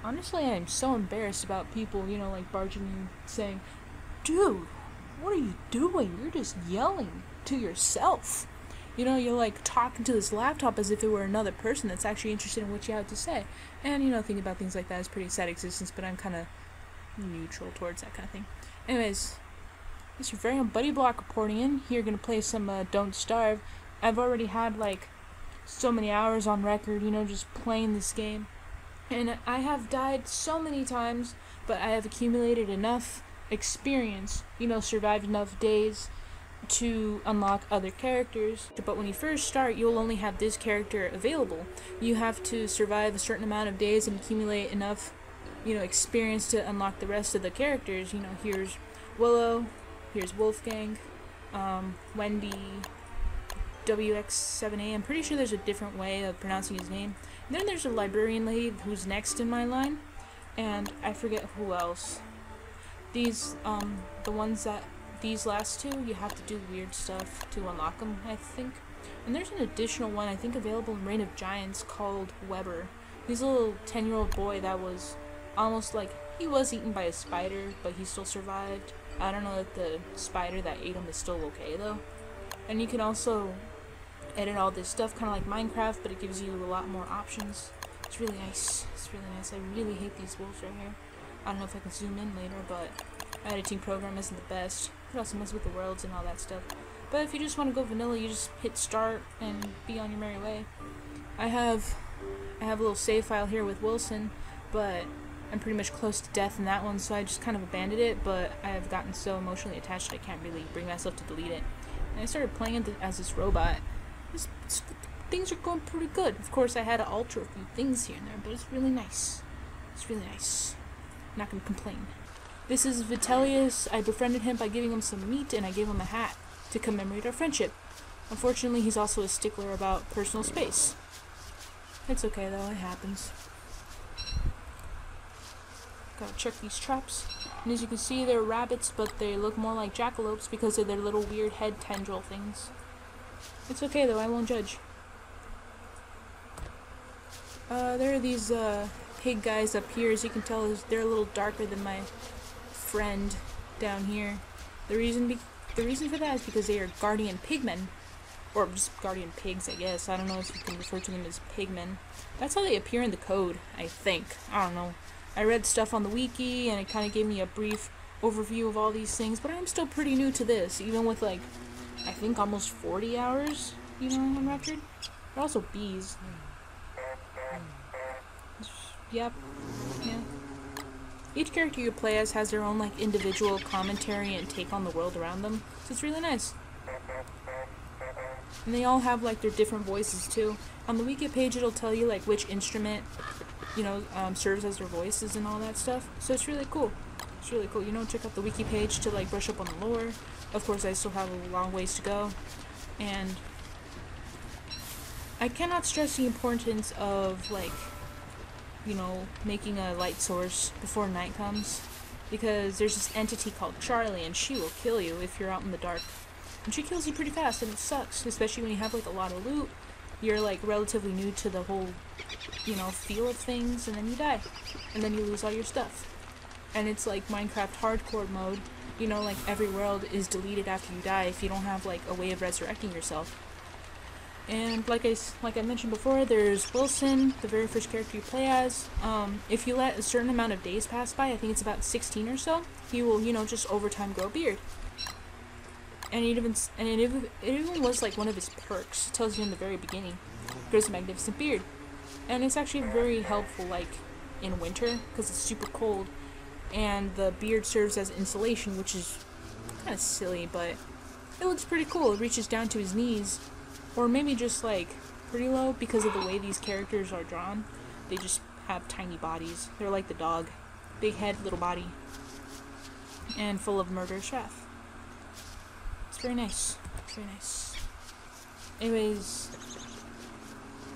Honestly, I'm so embarrassed about people, like barging in saying, dude, what are you doing? You're just yelling to yourself. You're like talking to this laptop as if it were another person that's actually interested in what you have to say. And, thinking about things like that is pretty sad existence, but I'm kind of neutral towards that kind of thing. Anyways, it's your very own Buddy Block reporting in. Here, gonna play some Don't Starve. I've already had, like, so many hours on record, just playing this game. And I have died so many times, but I have accumulated enough experience, survived enough days to unlock other characters. But when you first start, you'll only have this character available. You have to survive a certain amount of days and accumulate enough, experience to unlock the rest of the characters. Here's Willow, here's Wolfgang, Wendy, WX7A. I'm pretty sure there's a different way of pronouncing his name. And then there's a librarian lady who's next in my line, and I forget who else. These, these last two, you have to do weird stuff to unlock them, I think. And there's an additional one, I think, available in Reign of Giants called Weber. He's a little 10-year-old boy that was almost like, he was eaten by a spider, but he still survived. I don't know if the spider that ate him is still okay, though. And you can also edit all this stuff, kind of like Minecraft, but it gives you a lot more options. It's really nice. It's really nice. I really hate these wolves right here. I don't know if I can zoom in later, but editing program isn't the best. It also messes with the worlds and all that stuff. But if you just want to go vanilla, you just hit start and be on your merry way. I have a little save file here with Wilson, but I'm pretty much close to death in that one, so I just kind of abandoned it, but I have gotten so emotionally attached that I can't really bring myself to delete it. And I started playing it as this robot. Things are going pretty good. Of course, I had to alter a few things here and there, but it's really nice. It's really nice. I'm not going to complain. This is Vitellius. I befriended him by giving him some meat, and I gave him a hat to commemorate our friendship. Unfortunately, he's also a stickler about personal space. It's okay, though. It happens. Gotta check these traps. And as you can see, they're rabbits, but they look more like jackalopes because of their little weird head tendril things. It's okay, though. I won't judge. There are these pig guys up here. As you can tell, they're a little darker than my friend down here. The reason for that is because they are guardian pigmen, or just guardian pigs, I guess. I don't know if you can refer to them as pigmen. That's how they appear in the code, I think. I don't know. I read stuff on the wiki, and it kind of gave me a brief overview of all these things, but I'm still pretty new to this, even with, like, I think almost 40 hours, on record. They're also bees. Yep. Yeah. Each character you play as has their own, like, individual commentary and take on the world around them, so it's really nice. And they all have, like, their different voices, too. On the wiki page, it'll tell you, like, which instrument, serves as their voices and all that stuff, so it's really cool. It's really cool. Check out the wiki page to, like, brush up on the lore. Of course, I still have a long ways to go, and I cannot stress the importance of, like, making a light source before night comes, because there's this entity called Charlie, and she will kill you if you're out in the dark. And she kills you pretty fast, and it sucks, especially when you have, like, a lot of loot. You're, like, relatively new to the whole, feel of things, and then you die. And then you lose all your stuff. And it's like Minecraft hardcore mode. Like, every world is deleted after you die if you don't have, like, a way of resurrecting yourself. And like I mentioned before, there's Wilson, the very first character you play as. If you let a certain amount of days pass by, I think it's about 16 or so, he will, just over time grow a beard. And it even was, like, one of his perks. It tells you in the very beginning. Grows a magnificent beard. And it's actually very helpful, like, in winter, because it's super cold. And the beard serves as insulation, which is kind of silly, but it looks pretty cool. It reaches down to his knees. Or maybe just, like, pretty low because of the way these characters are drawn. They just have tiny bodies. They're like the dog. Big head, little body. And full of murderous wrath. It's very nice. It's very nice. Anyways,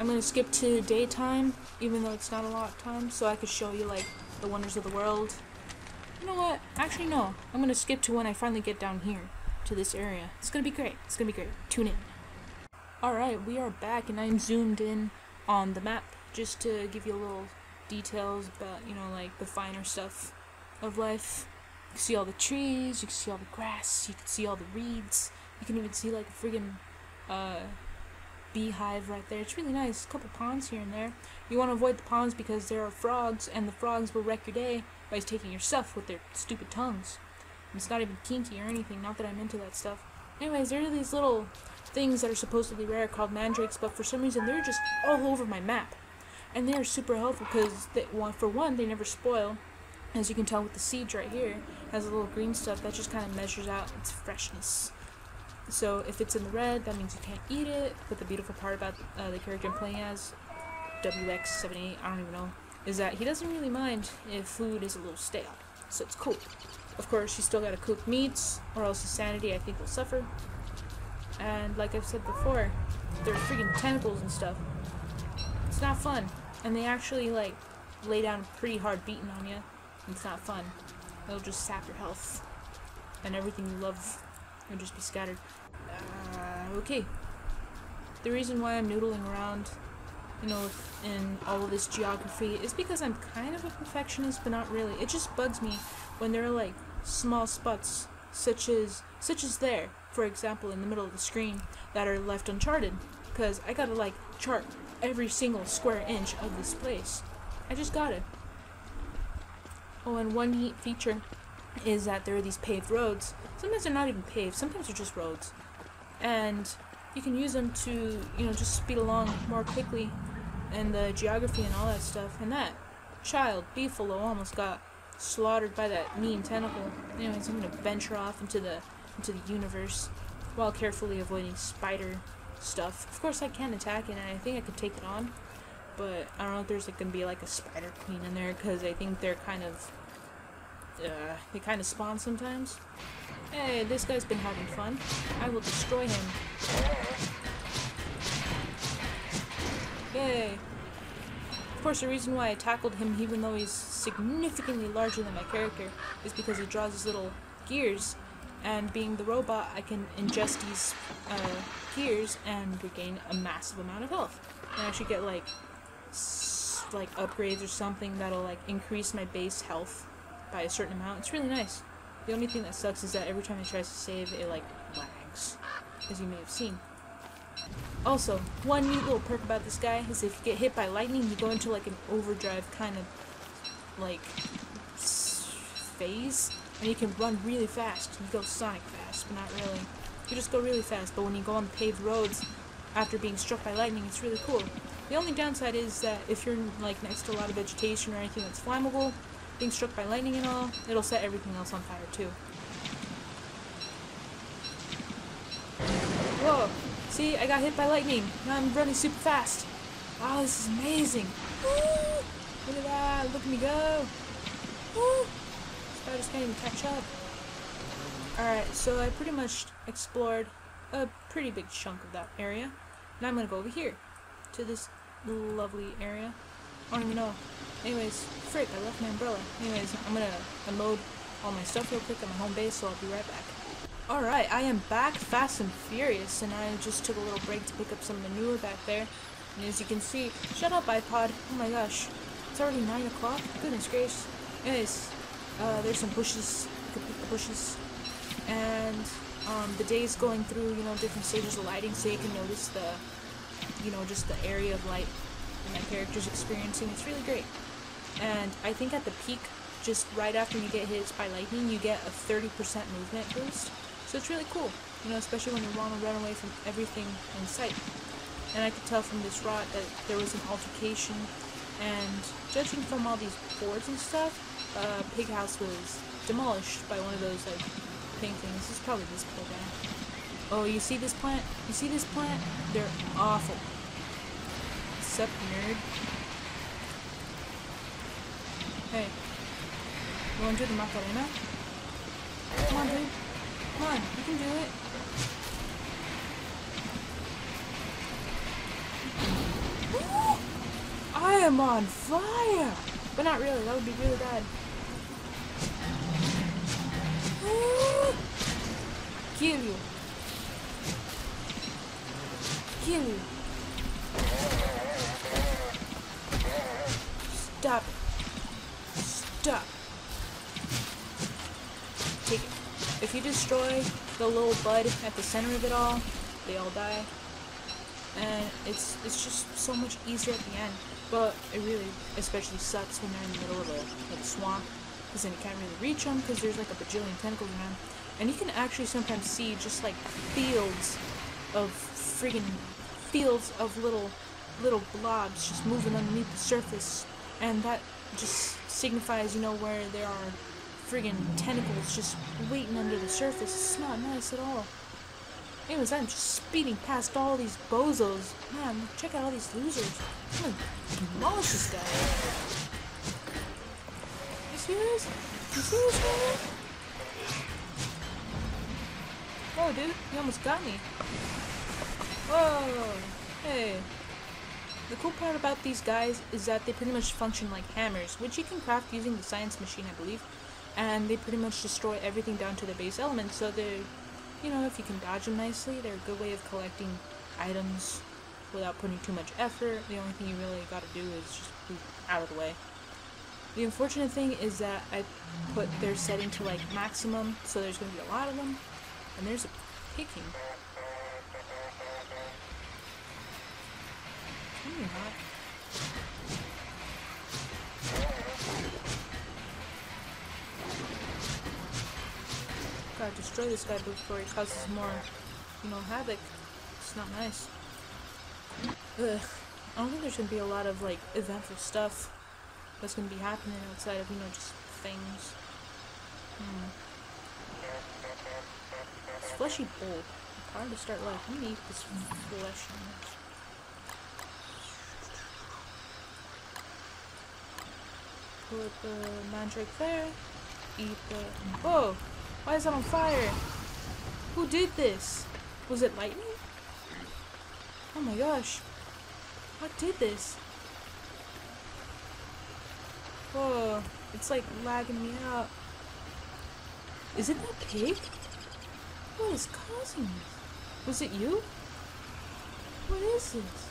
I'm gonna skip to daytime, even though it's not a lot of time, so I could show you, like, the wonders of the world. You know what? Actually, no. I'm gonna skip to when I finally get down here, to this area. It's gonna be great. It's gonna be great. Tune in. Alright, we are back, and I'm zoomed in on the map, just to give you a little details about, you know, like the finer stuff of life. You can see all the trees, you can see all the grass, you can see all the reeds, you can even see like a friggin' beehive right there. It's really nice. A couple ponds here and there. You want to avoid the ponds because there are frogs, and the frogs will wreck your day by taking your stuff with their stupid tongues. And it's not even kinky or anything, not that I'm into that stuff. Anyways, there are these little things that are supposedly rare called mandrakes, but for some reason they're just all over my map. And they're super helpful because, for one, they never spoil. As you can tell with the seeds right here, it has a little green stuff that just kind of measures out its freshness. So if it's in the red, that means you can't eat it. But the beautiful part about the character I'm playing as, WX78, I don't even know, is that he doesn't really mind if food is a little stale. So it's cool. Of course, you still gotta cook meats, or else his sanity, I think, will suffer. And like I've said before, they're freaking tentacles and stuff. It's not fun. And they actually, like, lay down a pretty hard beating on you. It's not fun. It'll just sap your health. And everything you love will just be scattered. Okay. The reason why I'm noodling around, you know, in all of this geography is because I'm kind of a perfectionist, but not really. It just bugs me when there are, like, small spots, such as there, for example, in the middle of the screen, that are left uncharted. Because I gotta, like, chart every single square inch of this place. I just got it. Oh, and one neat feature is that there are these paved roads. Sometimes they're not even paved, sometimes they're just roads. And you can use them to, you know, just speed along more quickly, and the geography and all that stuff. And that child, Beefalo, almost got slaughtered by that mean tentacle. Anyways, I'm gonna venture off into the universe while carefully avoiding spider stuff. Of course I can attack it, and I think I could take it on. But I don't know if there's like gonna be like a spider queen in there, because I think they're kind of they kind of spawn sometimes. Hey, this guy's been having fun. I will destroy him. Yay! Of course, the reason why I tackled him, even though he's significantly larger than my character, is because he draws his little gears, and being the robot, I can ingest these gears and regain a massive amount of health. And I actually get like upgrades or something that'll like increase my base health by a certain amount. It's really nice. The only thing that sucks is that every time it tries to save, it like lags, as you may have seen. Also, one neat little perk about this guy is if you get hit by lightning, you go into like an overdrive kind of like phase, and you can run really fast. You go Sonic fast, but not really. You just go really fast, but when you go on paved roads after being struck by lightning, it's really cool. The only downside is that if you're like next to a lot of vegetation or anything that's flammable, being struck by lightning and all, it'll set everything else on fire too. Whoa! See, I got hit by lightning. Now I'm running super fast. Wow, this is amazing. Woo! Look at that! Look at me go! Woo! Spiders can't even catch up. Alright, so I pretty much explored a pretty big chunk of that area. Now I'm gonna go over here to this lovely area. I don't even know. Anyways, frick, I left my umbrella. Anyways, I'm gonna unload all my stuff real quick at my home base, so I'll be right back. Alright, I am back fast and furious, and I just took a little break to pick up some manure back there. And as you can see, shut up iPod, oh my gosh, it's already 9 o'clock? Goodness gracious. Anyways, there's some bushes, you can pick the bushes, and the day's going through, you know, different stages of lighting, so you can notice the, you know, just the area of light that my character's experiencing. It's really great. And I think at the peak, just right after you get hit by lightning, you get a 30% movement boost. So it's really cool, you know, especially when you want to run away from everything in sight. And I could tell from this rot that there was an altercation, and judging from all these boards and stuff, Pig House was demolished by one of those, like, pink things. This is probably this poor guy. Oh, you see this plant? You see this plant? They're awful. Sup, nerd? Hey. You wanna do the Macarena? Come on, dude. Come on, you can do it. Woo! I am on fire! But not really, that would be really bad. Woo! Kill you. Kill you. Stop Duh. Take it. If you destroy the little bud at the center of it all, they all die. And it's just so much easier at the end. But it really especially sucks when they're in the middle of a swamp, because then you can't really reach them because there's like a bajillion tentacles around. And you can actually sometimes see just like fields of little blobs just moving underneath the surface, and that just signifies, you know, where there are friggin' tentacles just waiting under the surface. It's not nice at all. Anyways, I'm just speeding past all these bozos. Man, check out all these losers. I'm gonna demolish this guy. You serious? You serious, man? Whoa, dude, you almost got me. Whoa, hey. The cool part about these guys is that they pretty much function like hammers, which you can craft using the science machine, I believe. And they pretty much destroy everything down to the base element, so they're, you know, if you can dodge them nicely, they're a good way of collecting items without putting too much effort. The only thing you really gotta do is just move out of the way. The unfortunate thing is that I put their setting to like maximum, so there's gonna be a lot of them, and there's a picking. Can you not? Gotta destroy this guy before he causes more, you know, havoc. It's not nice. Ugh. I don't think there's gonna be a lot of, like, eventful stuff that's gonna be happening outside of, you know, just things. This fleshy bowl. It's hard to start like, let me eat this flesh. Put the mandrake there. Eat the... Whoa! Why is that on fire? Who did this? Was it lightning? Oh my gosh. What did this? Whoa. It's like lagging me out. Is it that pig? What is causing this? Was it you? What is this?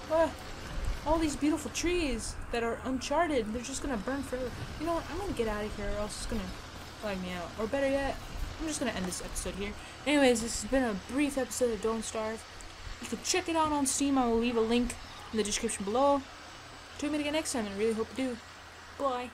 What? All these beautiful trees that are uncharted, they're just gonna burn forever. You know what? I'm gonna get out of here or else it's gonna flag me out. Or better yet, I'm just gonna end this episode here. Anyways, this has been a brief episode of Dunt Sturve. You can check it out on Steam. I will leave a link in the description below. Tune in again next time, and I really hope you do. Bye.